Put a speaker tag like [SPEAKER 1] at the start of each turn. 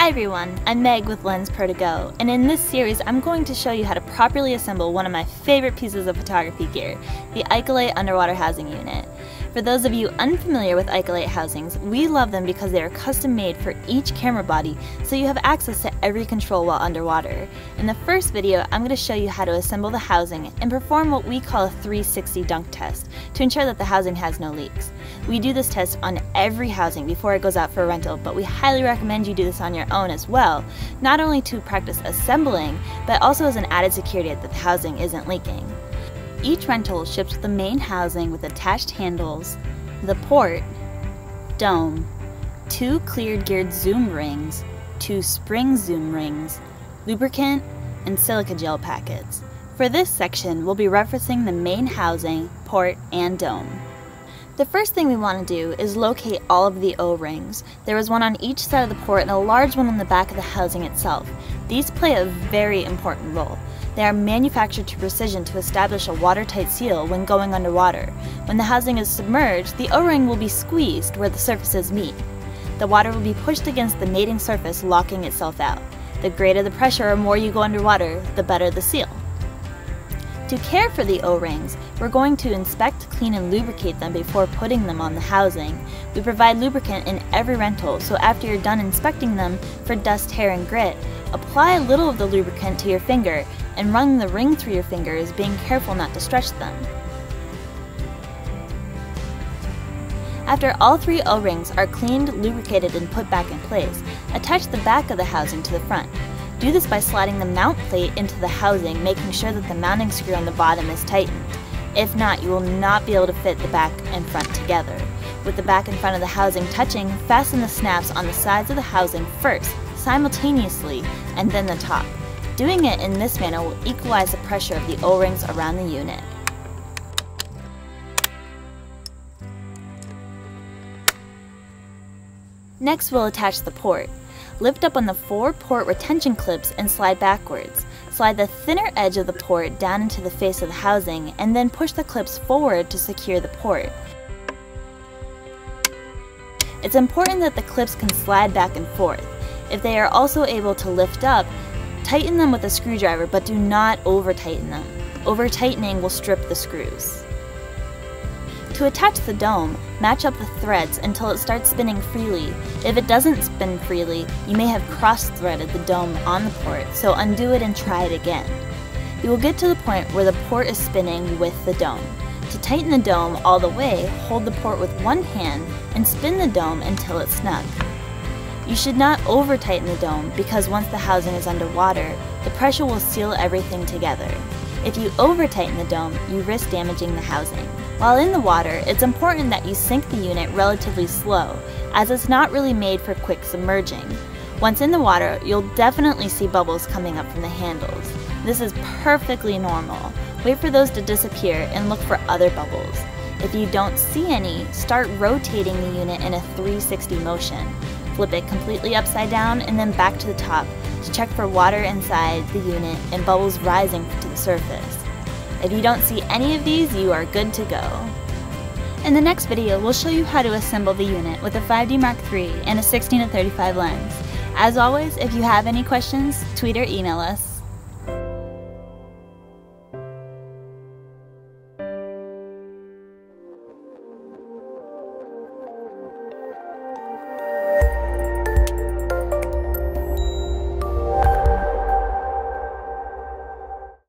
[SPEAKER 1] Hi everyone, I'm Meg with Lens Pro To Go, and in this series I'm going to show you how to properly assemble one of my favorite pieces of photography gear, the Ikelite underwater housing unit. For those of you unfamiliar with Ikelite housings, we love them because they are custom made for each camera body, so you have access to every control while underwater. In the first video, I'm going to show you how to assemble the housing and perform what we call a 360 dunk test to ensure that the housing has no leaks. We do this test on every housing before it goes out for rental, but we highly recommend you do this on your own as well, not only to practice assembling, but also as an added security that the housing isn't leaking. Each rental ships with the main housing with attached handles, the port, dome, 2 cleared geared zoom rings, 2 spring zoom rings, lubricant, and silica gel packets. For this section, we'll be referencing the main housing, port, and dome. The first thing we want to do is locate all of the O-rings. There is one on each side of the port and a large one on the back of the housing itself. These play a very important role. They are manufactured to precision to establish a watertight seal when going underwater. When the housing is submerged, the O-ring will be squeezed where the surfaces meet. The water will be pushed against the mating surface, locking itself out. The greater the pressure or more you go underwater, the better the seal. To care for the O-rings, we're going to inspect, clean, and lubricate them before putting them on the housing. We provide lubricant in every rental, so after you're done inspecting them for dust, hair, and grit, apply a little of the lubricant to your finger and run the ring through your fingers, being careful not to stretch them. After all 3 O-rings are cleaned, lubricated, and put back in place, attach the back of the housing to the front. Do this by sliding the mount plate into the housing, making sure that the mounting screw on the bottom is tightened. If not, you will not be able to fit the back and front together. With the back and front of the housing touching, fasten the snaps on the sides of the housing first, simultaneously, and then the top. Doing it in this manner will equalize the pressure of the O-rings around the unit. Next, we'll attach the port. Lift up on the 4 port retention clips and slide backwards. Slide the thinner edge of the port down into the face of the housing and then push the clips forward to secure the port. It's important that the clips can slide back and forth. If they are also able to lift up, tighten them with a screwdriver, but do not over-tighten them. Over-tightening will strip the screws. To attach the dome, match up the threads until it starts spinning freely. If it doesn't spin freely, you may have cross-threaded the dome on the port, so undo it and try it again. You will get to the point where the port is spinning with the dome. To tighten the dome all the way, hold the port with one hand and spin the dome until it's snug. You should not over-tighten the dome because once the housing is underwater, the pressure will seal everything together. If you over-tighten the dome, you risk damaging the housing. While in the water, it's important that you sink the unit relatively slow, as it's not really made for quick submerging. Once in the water, you'll definitely see bubbles coming up from the handles. This is perfectly normal. Wait for those to disappear and look for other bubbles. If you don't see any, start rotating the unit in a 360 motion. Flip it completely upside down and then back to the top to check for water inside the unit and bubbles rising to the surface. If you don't see any of these, you are good to go. In the next video, we'll show you how to assemble the unit with a 5D Mark III and a 16-35 lens. As always, if you have any questions, tweet or email us.